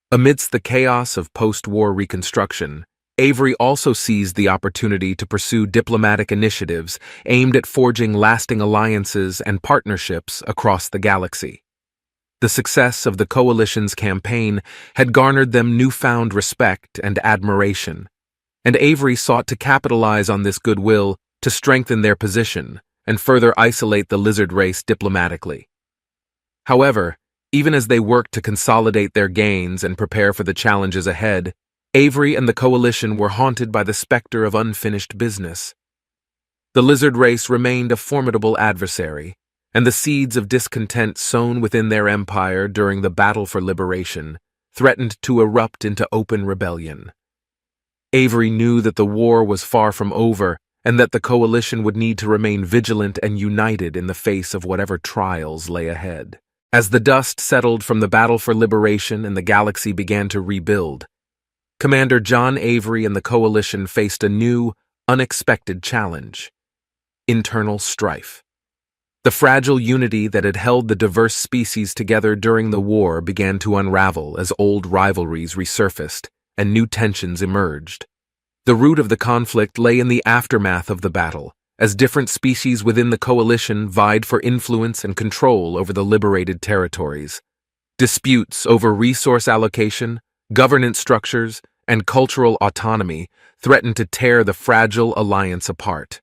Amidst the chaos of post-war reconstruction, Avery also seized the opportunity to pursue diplomatic initiatives aimed at forging lasting alliances and partnerships across the galaxy. The success of the coalition's campaign had garnered them newfound respect and admiration, and Avery sought to capitalize on this goodwill to strengthen their position and further isolate the lizard race diplomatically. However, even as they worked to consolidate their gains and prepare for the challenges ahead, Avery and the coalition were haunted by the specter of unfinished business. The lizard race remained a formidable adversary, and the seeds of discontent sown within their empire during the battle for liberation threatened to erupt into open rebellion. Avery knew that the war was far from over and that the coalition would need to remain vigilant and united in the face of whatever trials lay ahead. As the dust settled from the battle for liberation and the galaxy began to rebuild, Commander John Avery and the coalition faced a new, unexpected challenge: internal strife. The fragile unity that had held the diverse species together during the war began to unravel as old rivalries resurfaced and new tensions emerged. The root of the conflict lay in the aftermath of the battle, as different species within the coalition vied for influence and control over the liberated territories. Disputes over resource allocation, governance structures, and cultural autonomy threatened to tear the fragile alliance apart.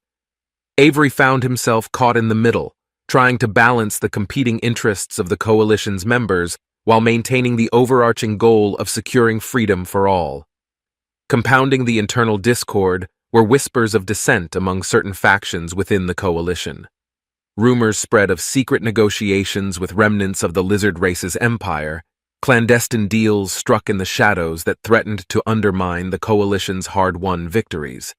Avery found himself caught in the middle, trying to balance the competing interests of the coalition's members while maintaining the overarching goal of securing freedom for all. Compounding the internal discord were whispers of dissent among certain factions within the coalition. Rumors spread of secret negotiations with remnants of the lizard race's empire, clandestine deals struck in the shadows that threatened to undermine the coalition's hard-won victories.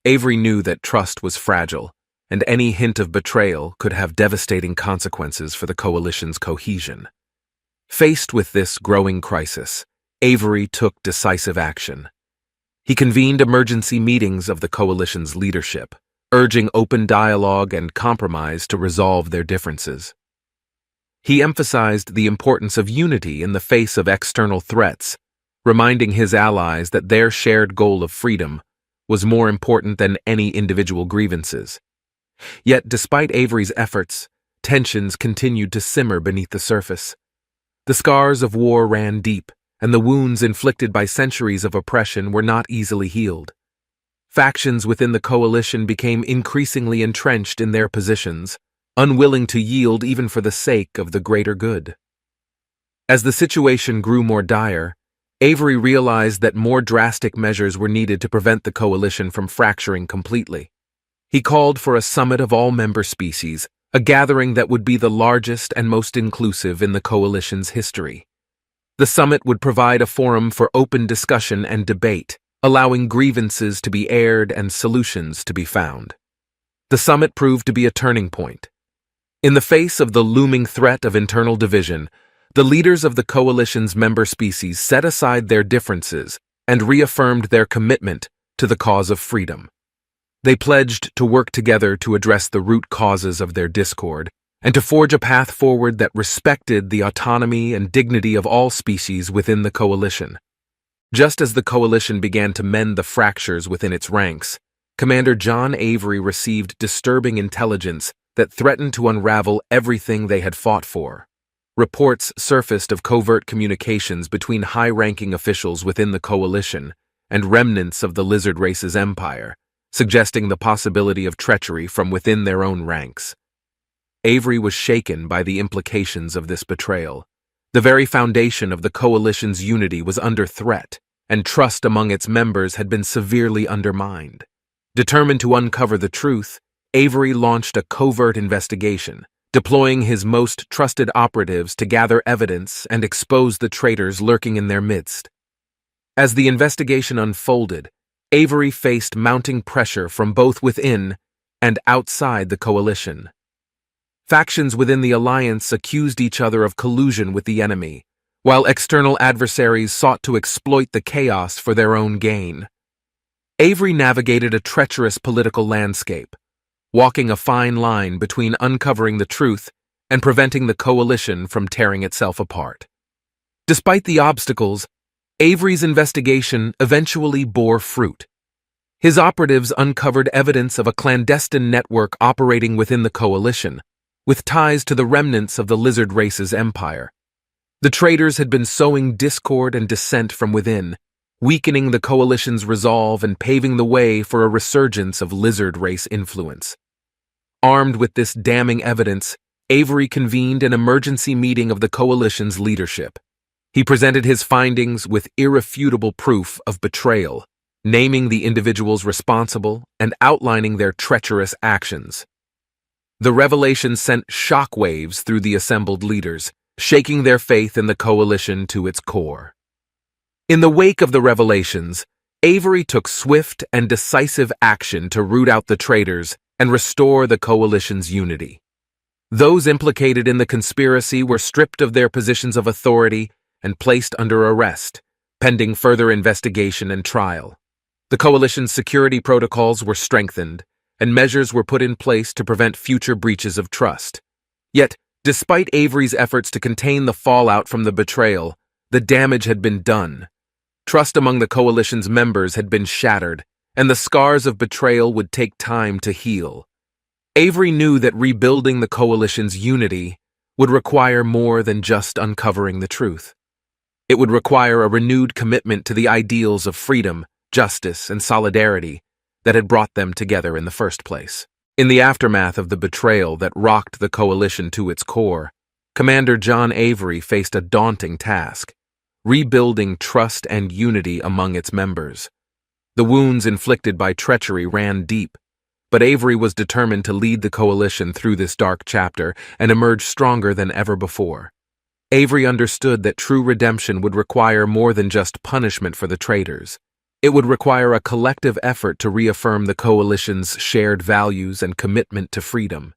Avery knew that trust was fragile, and any hint of betrayal could have devastating consequences for the coalition's cohesion. Faced with this growing crisis, Avery took decisive action. He convened emergency meetings of the coalition's leadership, urging open dialogue and compromise to resolve their differences. He emphasized the importance of unity in the face of external threats, reminding his allies that their shared goal of freedom was more important than any individual grievances. Yet, despite Avery's efforts, tensions continued to simmer beneath the surface. The scars of war ran deep, and the wounds inflicted by centuries of oppression were not easily healed. Factions within the coalition became increasingly entrenched in their positions, unwilling to yield even for the sake of the greater good. As the situation grew more dire, Avery realized that more drastic measures were needed to prevent the coalition from fracturing completely. He called for a summit of all member species, a gathering that would be the largest and most inclusive in the coalition's history. The summit would provide a forum for open discussion and debate, allowing grievances to be aired and solutions to be found. The summit proved to be a turning point. In the face of the looming threat of internal division, the leaders of the coalition's member species set aside their differences and reaffirmed their commitment to the cause of freedom. They pledged to work together to address the root causes of their discord and to forge a path forward that respected the autonomy and dignity of all species within the coalition. Just as the coalition began to mend the fractures within its ranks, Commander John Avery received disturbing intelligence that threatened to unravel everything they had fought for. Reports surfaced of covert communications between high-ranking officials within the coalition and remnants of the lizard race's empire, suggesting the possibility of treachery from within their own ranks. Avery was shaken by the implications of this betrayal. The very foundation of the coalition's unity was under threat, and trust among its members had been severely undermined. Determined to uncover the truth, Avery launched a covert investigation, deploying his most trusted operatives to gather evidence and expose the traitors lurking in their midst. As the investigation unfolded, Avery faced mounting pressure from both within and outside the coalition. Factions within the alliance accused each other of collusion with the enemy, while external adversaries sought to exploit the chaos for their own gain. Avery navigated a treacherous political landscape, walking a fine line between uncovering the truth and preventing the coalition from tearing itself apart. Despite the obstacles, Avery's investigation eventually bore fruit. His operatives uncovered evidence of a clandestine network operating within the coalition, with ties to the remnants of the lizard race's empire. The traitors had been sowing discord and dissent from within, weakening the coalition's resolve and paving the way for a resurgence of lizard race influence. Armed with this damning evidence, Avery convened an emergency meeting of the coalition's leadership. He presented his findings with irrefutable proof of betrayal, naming the individuals responsible and outlining their treacherous actions. The revelation sent shockwaves through the assembled leaders, shaking their faith in the coalition to its core. In the wake of the revelations, Avery took swift and decisive action to root out the traitors and restore the coalition's unity. Those implicated in the conspiracy were stripped of their positions of authority and placed under arrest, pending further investigation and trial. The coalition's security protocols were strengthened, and measures were put in place to prevent future breaches of trust. Yet, despite Avery's efforts to contain the fallout from the betrayal, the damage had been done. Trust among the coalition's members had been shattered, and the scars of betrayal would take time to heal. Avery knew that rebuilding the coalition's unity would require more than just uncovering the truth. It would require a renewed commitment to the ideals of freedom, justice, and solidarity that had brought them together in the first place. In the aftermath of the betrayal that rocked the coalition to its core, Commander John Avery faced a daunting task: rebuilding trust and unity among its members. The wounds inflicted by treachery ran deep, but Avery was determined to lead the coalition through this dark chapter and emerge stronger than ever before. Avery understood that true redemption would require more than just punishment for the traitors. It would require a collective effort to reaffirm the coalition's shared values and commitment to freedom.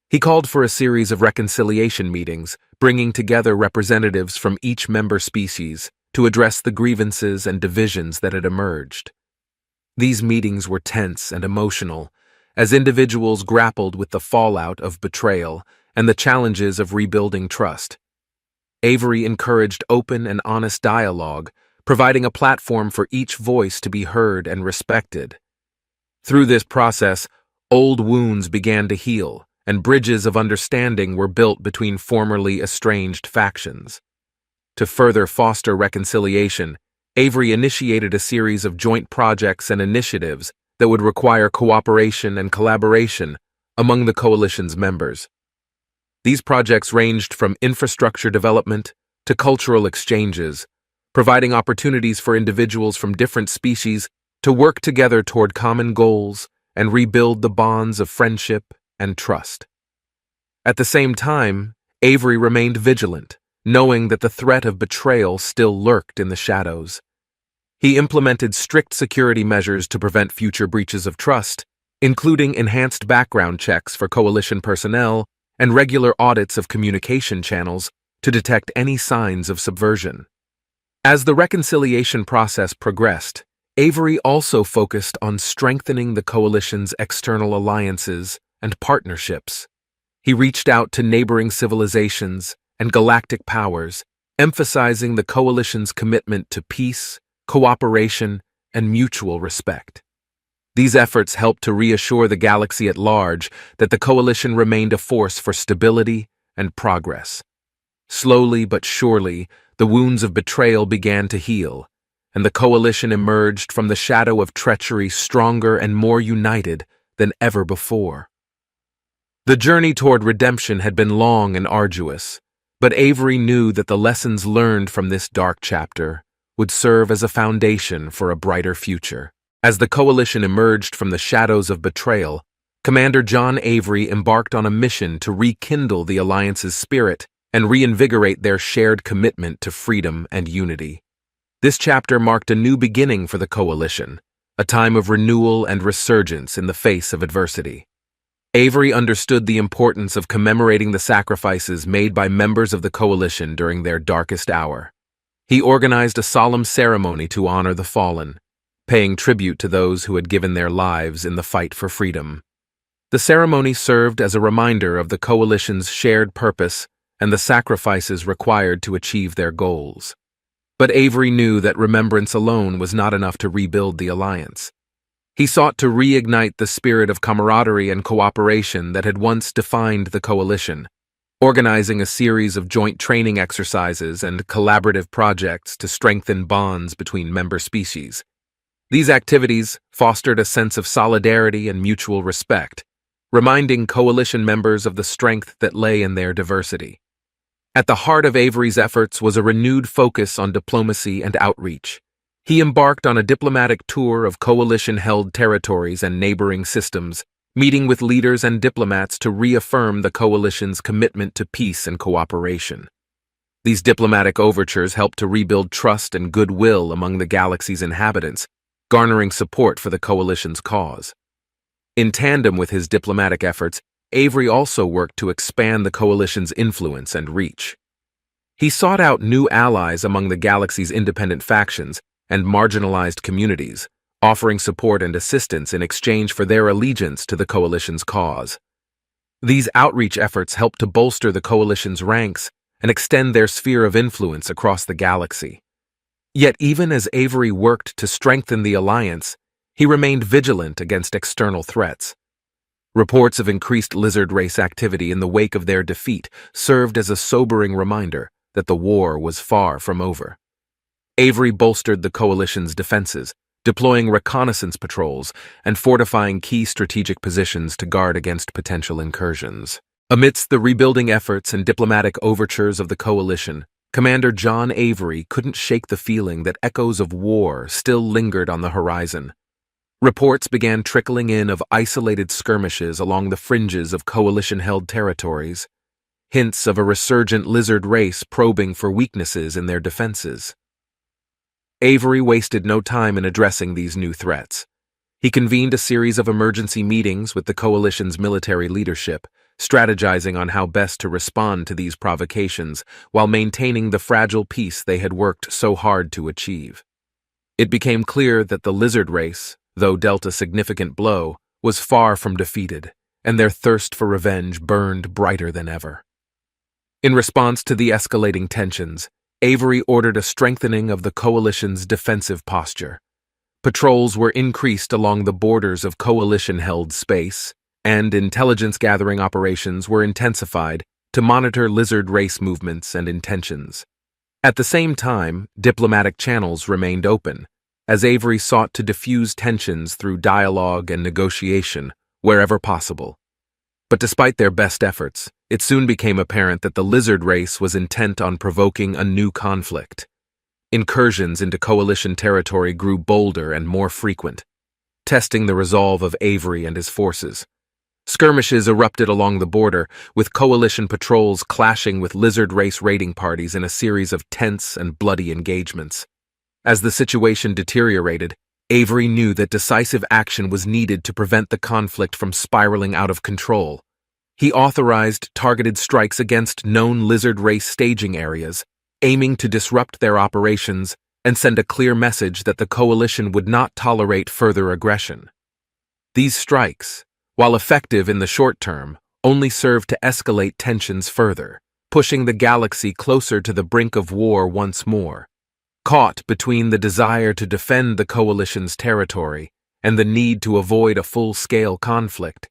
He called for a series of reconciliation meetings, bringing together representatives from each member species to address the grievances and divisions that had emerged. These meetings were tense and emotional, as individuals grappled with the fallout of betrayal and the challenges of rebuilding trust. Avery encouraged open and honest dialogue, providing a platform for each voice to be heard and respected. Through this process, old wounds began to heal, and bridges of understanding were built between formerly estranged factions. To further foster reconciliation, Avery initiated a series of joint projects and initiatives that would require cooperation and collaboration among the coalition's members. These projects ranged from infrastructure development to cultural exchanges, providing opportunities for individuals from different species to work together toward common goals and rebuild the bonds of friendship and trust. At the same time, Avery remained vigilant, knowing that the threat of betrayal still lurked in the shadows. He implemented strict security measures to prevent future breaches of trust, including enhanced background checks for coalition personnel and regular audits of communication channels to detect any signs of subversion. As the reconciliation process progressed, Avery also focused on strengthening the coalition's external alliances and partnerships. He reached out to neighboring civilizations and galactic powers, emphasizing the coalition's commitment to peace, cooperation, and mutual respect. These efforts helped to reassure the galaxy at large that the coalition remained a force for stability and progress. Slowly but surely, the wounds of betrayal began to heal, and the coalition emerged from the shadow of treachery stronger and more united than ever before. The journey toward redemption had been long and arduous, but Avery knew that the lessons learned from this dark chapter would serve as a foundation for a brighter future. As the coalition emerged from the shadows of betrayal, Commander John Avery embarked on a mission to rekindle the Alliance's spirit and reinvigorate their shared commitment to freedom and unity. This chapter marked a new beginning for the coalition, a time of renewal and resurgence in the face of adversity. Avery understood the importance of commemorating the sacrifices made by members of the coalition during their darkest hour. He organized a solemn ceremony to honor the fallen, paying tribute to those who had given their lives in the fight for freedom. The ceremony served as a reminder of the coalition's shared purpose and the sacrifices required to achieve their goals. But Avery knew that remembrance alone was not enough to rebuild the alliance. He sought to reignite the spirit of camaraderie and cooperation that had once defined the coalition, organizing a series of joint training exercises and collaborative projects to strengthen bonds between member species. These activities fostered a sense of solidarity and mutual respect, reminding coalition members of the strength that lay in their diversity. At the heart of Avery's efforts was a renewed focus on diplomacy and outreach. He embarked on a diplomatic tour of coalition-held territories and neighboring systems, meeting with leaders and diplomats to reaffirm the coalition's commitment to peace and cooperation. These diplomatic overtures helped to rebuild trust and goodwill among the galaxy's inhabitants, garnering support for the coalition's cause. In tandem with his diplomatic efforts, Avery also worked to expand the coalition's influence and reach. He sought out new allies among the galaxy's independent factions and marginalized communities, offering support and assistance in exchange for their allegiance to the coalition's cause. These outreach efforts helped to bolster the coalition's ranks and extend their sphere of influence across the galaxy. Yet even as Avery worked to strengthen the alliance, he remained vigilant against external threats. Reports of increased lizard race activity in the wake of their defeat served as a sobering reminder that the war was far from over. Avery bolstered the coalition's defenses, deploying reconnaissance patrols and fortifying key strategic positions to guard against potential incursions. Amidst the rebuilding efforts and diplomatic overtures of the coalition, Commander John Avery couldn't shake the feeling that echoes of war still lingered on the horizon. Reports began trickling in of isolated skirmishes along the fringes of coalition-held territories, hints of a resurgent lizard race probing for weaknesses in their defenses. Avery wasted no time in addressing these new threats. He convened a series of emergency meetings with the coalition's military leadership, strategizing on how best to respond to these provocations while maintaining the fragile peace they had worked so hard to achieve. It became clear that the lizard race, though dealt a significant blow, was far from defeated, and their thirst for revenge burned brighter than ever. In response to the escalating tensions, Avery ordered a strengthening of the coalition's defensive posture. Patrols were increased along the borders of coalition-held space, and intelligence-gathering operations were intensified to monitor lizard race movements and intentions. At the same time, diplomatic channels remained open, as Avery sought to diffuse tensions through dialogue and negotiation wherever possible. But despite their best efforts, it soon became apparent that the lizard race was intent on provoking a new conflict. Incursions into coalition territory grew bolder and more frequent, testing the resolve of Avery and his forces. Skirmishes erupted along the border, with coalition patrols clashing with lizard race raiding parties in a series of tense and bloody engagements. As the situation deteriorated, Avery knew that decisive action was needed to prevent the conflict from spiraling out of control. He authorized targeted strikes against known lizard race staging areas, aiming to disrupt their operations and send a clear message that the coalition would not tolerate further aggression. These strikes, while effective in the short term, only served to escalate tensions further, pushing the galaxy closer to the brink of war once more. Caught between the desire to defend the coalition's territory and the need to avoid a full-scale conflict,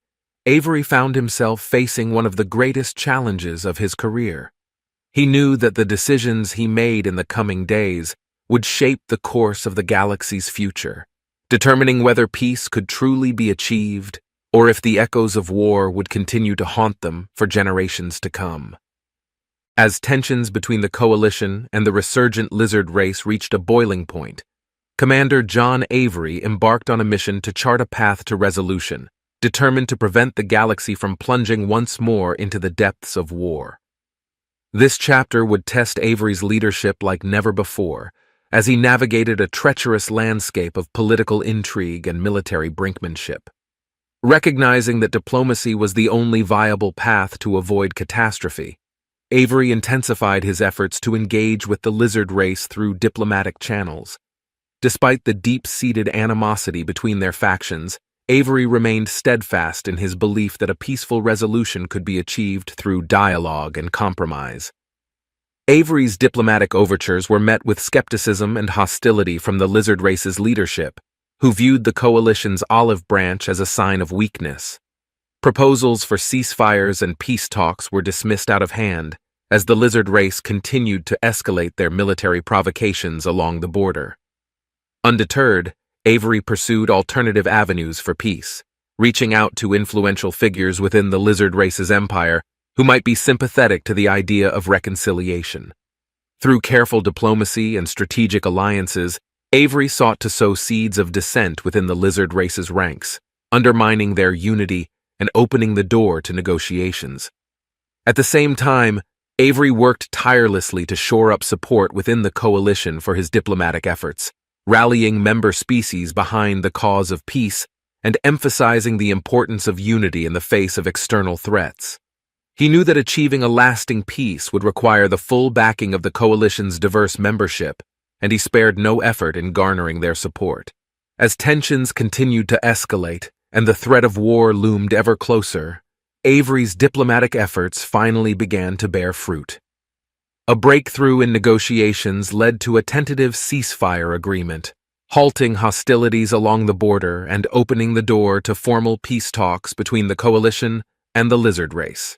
Avery found himself facing one of the greatest challenges of his career. He knew that the decisions he made in the coming days would shape the course of the galaxy's future, determining whether peace could truly be achieved or if the echoes of war would continue to haunt them for generations to come. As tensions between the coalition and the resurgent lizard race reached a boiling point, Commander John Avery embarked on a mission to chart a path to resolution, determined to prevent the galaxy from plunging once more into the depths of war. This chapter would test Avery's leadership like never before, as he navigated a treacherous landscape of political intrigue and military brinkmanship. Recognizing that diplomacy was the only viable path to avoid catastrophe, Avery intensified his efforts to engage with the lizard race through diplomatic channels. Despite the deep-seated animosity between their factions, Avery remained steadfast in his belief that a peaceful resolution could be achieved through dialogue and compromise. Avery's diplomatic overtures were met with skepticism and hostility from the lizard race's leadership, who viewed the coalition's olive branch as a sign of weakness. Proposals for ceasefires and peace talks were dismissed out of hand, as the lizard race continued to escalate their military provocations along the border. Undeterred, Avery pursued alternative avenues for peace, reaching out to influential figures within the lizard race's empire who might be sympathetic to the idea of reconciliation. Through careful diplomacy and strategic alliances, Avery sought to sow seeds of dissent within the lizard race's ranks, undermining their unity and opening the door to negotiations. At the same time, Avery worked tirelessly to shore up support within the coalition for his diplomatic efforts, rallying member species behind the cause of peace and emphasizing the importance of unity in the face of external threats. He knew that achieving a lasting peace would require the full backing of the coalition's diverse membership, and he spared no effort in garnering their support. As tensions continued to escalate and the threat of war loomed ever closer, Avery's diplomatic efforts finally began to bear fruit. A breakthrough in negotiations led to a tentative ceasefire agreement, halting hostilities along the border and opening the door to formal peace talks between the coalition and the lizard race.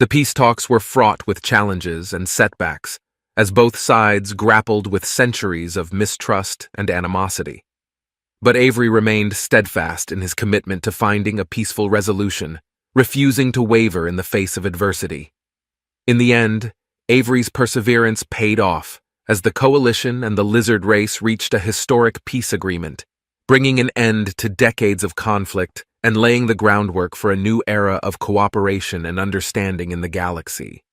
The peace talks were fraught with challenges and setbacks, as both sides grappled with centuries of mistrust and animosity. But Avery remained steadfast in his commitment to finding a peaceful resolution, refusing to waver in the face of adversity. In the end, Avery's perseverance paid off, as the coalition and the lizard race reached a historic peace agreement, bringing an end to decades of conflict and laying the groundwork for a new era of cooperation and understanding in the galaxy.